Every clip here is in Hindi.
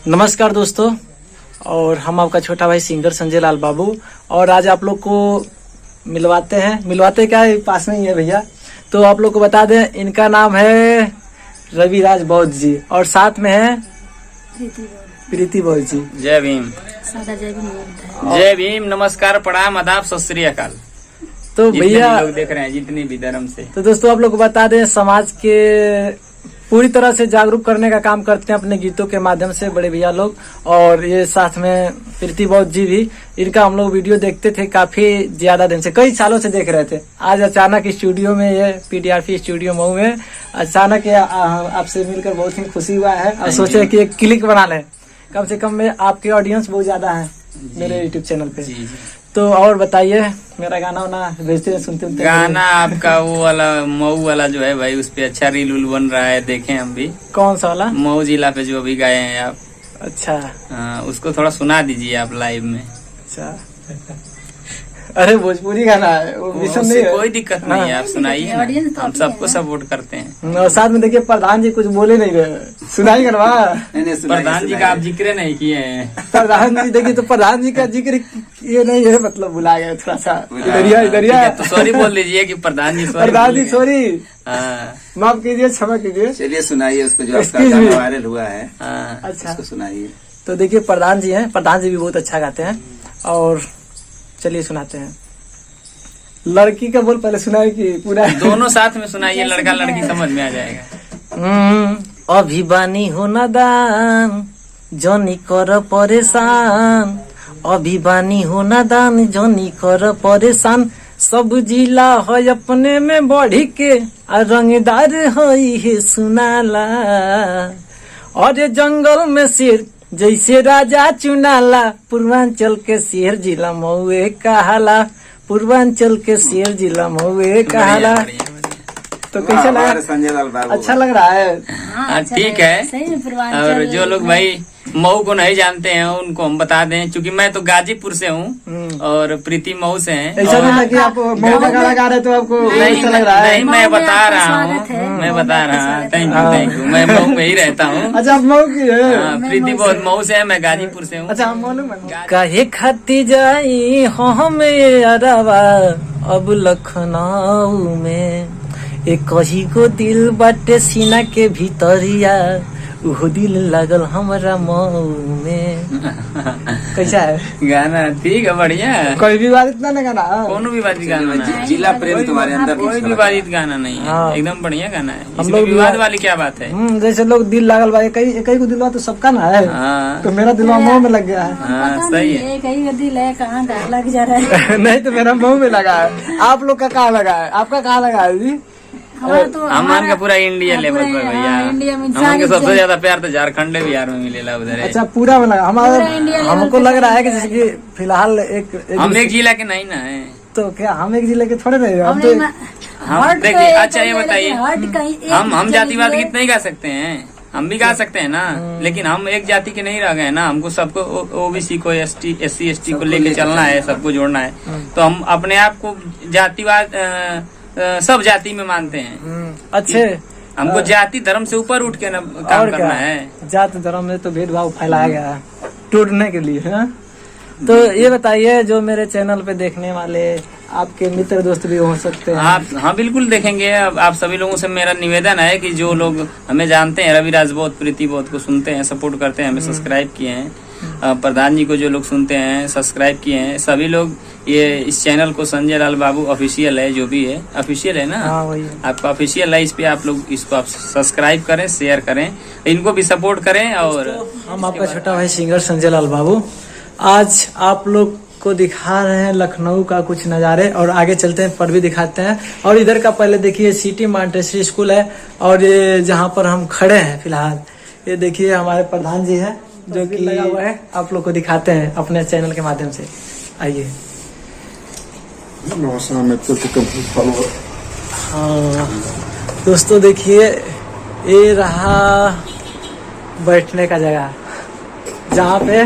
नमस्कार दोस्तों, और हम आपका छोटा भाई सिंगर संजय लाल बाबू। और आज आप लोग को मिलवाते क्या है, पास में ही है भैया। तो आप लोग को बता दें, इनका नाम है रविराज बौद्ध जी और साथ में है प्रीति बौद्ध जी। जय भीम। जय भीम, नमस्कार, प्रणाम, आदाब, सत श्री अकाल। तो भैया लोग देख रहे हैं जितने भी धर्म से। तो दोस्तों आप लोग को बता दें, समाज के पूरी तरह से जागरूक करने का काम करते हैं अपने गीतों के माध्यम से बड़े भैया लोग। और ये साथ में प्रीति बौद्ध जी भी, इनका हम लोग वीडियो देखते थे काफी ज्यादा दिन से, कई सालों से देख रहे थे। आज अचानक स्टूडियो में, ये PDRP स्टूडियो मऊ में अचानक आपसे मिलकर बहुत ही खुशी हुआ है। और सोचे कि एक क्लिक बना लें, कम से कम में आपके ऑडियंस बहुत ज्यादा है मेरे यूट्यूब चैनल पे। तो और बताइए, मेरा गाना वाना भेजते सुनते हैं? गाना आपका वो वाला मऊ वाला जो है भाई, उस पे अच्छा रील उल बन रहा है, देखें हम भी। कौन सा वाला? मऊ जिला पे जो अभी गाए हैं आप। अच्छा, उसको थोड़ा सुना दीजिए आप लाइव में। अच्छा, अरे भोजपुरी गाना है, वो मिशन नहीं है, कोई दिक्कत नहीं है, आप सुनाइए ना, हम सबको सपोर्ट करते हैं। और साथ में देखिए, प्रधान जी कुछ बोले नहीं रहे, सुनाई करवा। प्रधान जी का आप जिक्र नहीं किए हैं। प्रधान जी देखिए, तो प्रधान जी का जिक्र ये नहीं है, मतलब भुला गए थोड़ा सा। इधरिया तो सॉरी बोल दीजिए कि प्रधान जी सॉरी, माफ कीजिए, क्षमा कीजिए। चलिए सुनाइए उसको, जो आपका गाना वायरल हुआ है। अच्छा, उसको सुनाइए। तो देखिए, प्रधान जी हैं, प्रधान जी भी बहुत अच्छा गाते हैं। और चलिए सुनाते हैं। लड़की का बोल पहले सुनाए कि पूरा? दोनों साथ में सुनाइए, लड़का लड़की समझ में आ जाएगा। अभी बानी हो नादान, जनी कर परेशान। अभी बानी हो नादान, जनी कर परेशान। सब जिला है अपने में बढ़ी के, और रंगदार है सुनाला। और जंगल में शेर जैसे राजा चुनाला। पूर्वांचल के शेर जिला मऊए कहाला। पूर्वांचल के शेर जिला मऊए कहाला। तो कैसा लगा संजय लाल बाबू? अच्छा लग रहा है। हाँ, ठीक है। और जो लोग भाई मऊ को नहीं जानते हैं उनको हम बता दें, क्योंकि मैं तो गाजीपुर से हूँ और प्रीति मऊ से हैं। ऐसा नहीं लगा कि आप मऊ का गाना गा रहे तो आपको ऐसा लग रहा है? नहीं, मैं बता रहा हूँ। Thank you. मैं मऊ में ही रहता हूँ। अच्छा, आप मऊ की है? प्रीति बहुत मऊ से है, मैं गाजीपुर से हूँ। अच्छा, हम मालूम है। काहे खाती जाई हमें अरवा अब लखनऊ में। एक कही को दिल बाटे सीना के भीतरिया, उहो दिल लागल हमारा मऊ में। कैसा है गाना? ठीक है, बढ़िया। कोई विवादित ना गाना? कोनो विवादित गाना नहीं, जिला प्रेम तुम्हारे अंदर कोई विवादित गाना नहीं है, एकदम बढ़िया गाना है। हम इसमें लोग विवाद वाली क्या बात है? जैसे लोग दिल लागल भाई, कई को दिलवा तो सबका ना है। तो मेरा दिलवा मऊ में लग गया है। हाँ, सही है। कहीं का दिल है, कहाँ का लग जा रहा है। नहीं तो मेरा मऊ में लगा है। आप लोग का कहाँ लगा है? आपका कहाँ लगा है जी? हमारे का पूरा इंडिया लेवल पर भैया। हमारे सबसे ज्यादा प्यार तो झारखंड बिहार में मिलेला उधर है। अच्छा, पूरा में लगा हमारा। हमको लग रहा है कि जैसे कि फिलहाल हम एक जिला के नहीं ना है। तो क्या हम एक जिले के थोड़े नहीं? हम देखिए, अच्छा ये बताइए, हम जातिवाद गीत नहीं गा सकते हैं? हम भी गा सकते हैं ना, लेकिन हम एक जाति के नहीं रह गए ना। हमको सबको, OBC को, SC ST को लेके चलना है, सबको जोड़ना है। तो हम अपने आप को जातिवाद सब जाति में मानते हैं। अच्छे, हमको जाति धर्म से ऊपर उठ के ना काम करना है। जाति धर्म में तो भेदभाव फैलाया गया है टूटने के लिए, है? तो ये बताइए, जो मेरे चैनल पे देखने वाले आपके मित्र दोस्त भी हो सकते हैं। आप, हाँ बिल्कुल देखेंगे। आप सभी लोगों से मेरा निवेदन है कि जो लोग हमें जानते हैं, रविराज बौद्ध, प्रीति बौद्ध को सुनते हैं, सपोर्ट करते हैं, हमें सब्सक्राइब किए हैं, प्रधान जी को जो लोग सुनते हैं, सब्सक्राइब किए हैं, सभी लोग ये इस चैनल को संजय लाल बाबू ऑफिशियल है, जो भी है ऑफिशियल है ना। हाँ, वही आपका ऑफिशियल है, इस पे आप लोग इसको आप सब्सक्राइब करें, शेयर करें, इनको भी सपोर्ट करें। और हम आपका छोटा भाई सिंगर संजय लाल बाबू आज आप लोग को दिखा रहे हैं लखनऊ का कुछ नज़ारे, और आगे चलते हैं पर भी दिखाते हैं। और इधर का पहले देखिए, सिटी मॉन्टेसरी स्कूल है। और ये जहाँ पर हम खड़े हैं फिलहाल, ये देखिए हमारे प्रधान जी है, जो कि लगा हुआ है। आप लोग को दिखाते हैं अपने चैनल के माध्यम से। आइए। हाँ दोस्तों, देखिए ये रहा बैठने का जगह, जहाँ पे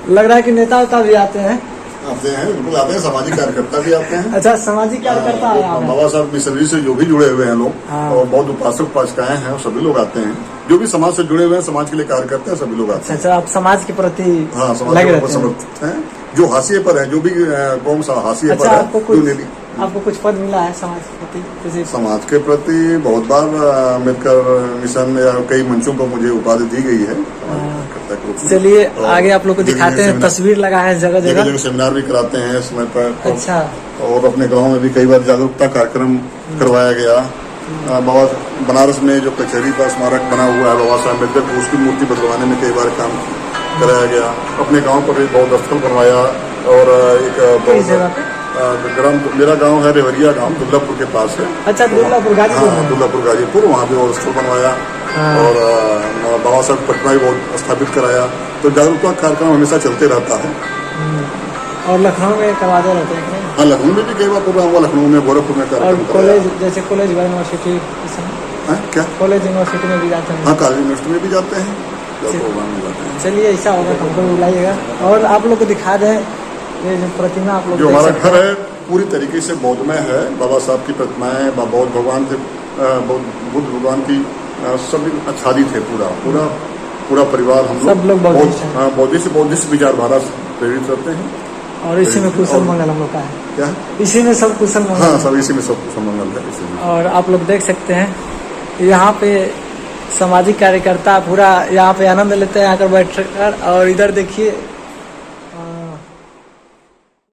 लग रहा है कि नेता उता भी आते हैं। आते हैं, बिल्कुल आते हैं, सामाजिक कार्यकर्ता भी आते हैं। अच्छा, सामाजिक कार्यकर्ता है यहाँ पे। बाबा साहब मिशनरी से जो भी जुड़े हुए हैं लोग, हाँ। और बहुत उपासक उपासिकाएं हैं, सभी लोग आते हैं। जो भी समाज से जुड़े हुए हैं, समाज के लिए कार्य करते हैं, सभी लोग आते हैं। अच्छा, आप समाज के प्रति हाँ, समाज लगे के रहते ऊपर हैं। समर्पित हैं। जो हाशिए पर है, जो भी कौन सा हाशिए अच्छा, पर है, आपको कुछ पद मिला है समाज के प्रति? जैसे समाज के प्रति बहुत बार अम्बेडकर मिशन या कई मंचों पर मुझे उपाधि दी गई है। चलिए आगे आप लोग को दिखाते हैं, तस्वीर लगा है जगह जगह। सेमिनार भी कराते हैं समय पर। अच्छा, और अपने गांव में भी कई बार जागरूकता कार्यक्रम करवाया गया। बाबा बनारस में जो कचहरी का स्मारक बना हुआ है बाबा साहब अम्बेडकर को, उसकी मूर्ति बदलवाने में कई बार काम कराया गया। अपने गांव पर भी बौद्ध स्थल बनवाया। और एक ग्राम, मेरा गांव है रेवरिया गांव, दुल्लापुर के पास है। अच्छा, दुल्लापुर गाजीपुर। हाँ, दुल्लापुर गाजीपुर, वहाँ भी बौद्ध स्थल बनवाया। और बाबा साहब पटना भी बहुत स्थापित कराया। तो जागरूकता कार्यक्रम हमेशा चलते रहता है। और लखनऊ में करवाते रहते हैं? हाँ, लखनऊ में भी कई बार प्रोग्राम हुआ, लखनऊ में, गोरखपुर में और कार्यक्रम कॉलेज, जैसे कॉलेज यूनिवर्सिटी, क्या कॉलेज यूनिवर्सिटी में भी जाते हैं? हाँ, कॉलेज यूनिवर्सिटी में भी जाते हैं, प्रोग्राम में जाते हैं। चलिए, ऐसा होगा हमको बुलाइएगा। और आप लोग को दिखा दें ये जो प्रतिमा आप लोग जो हमारा घर है पूरी तरीके से बौद्धमय है। बाबा साहब की प्रतिमाएं, बौद्ध भगवान थे, बुद्ध भगवान की सभी आच्छादित है। पूरा परिवार, हम सब लोग बौद्धिस्ट विचारधारा से प्रेरित रहते हैं। और इसी में कुशल मंगल हम लोग का है। क्या? इसी में सब कुशल मंगल। हाँ, सब इसी में सब कुशल मंगल है इसी में। और आप लोग देख सकते हैं यहाँ पे सामाजिक कार्यकर्ता पूरा यहाँ पे आनंद लेते हैं आकर बैठ कर। और इधर देखिए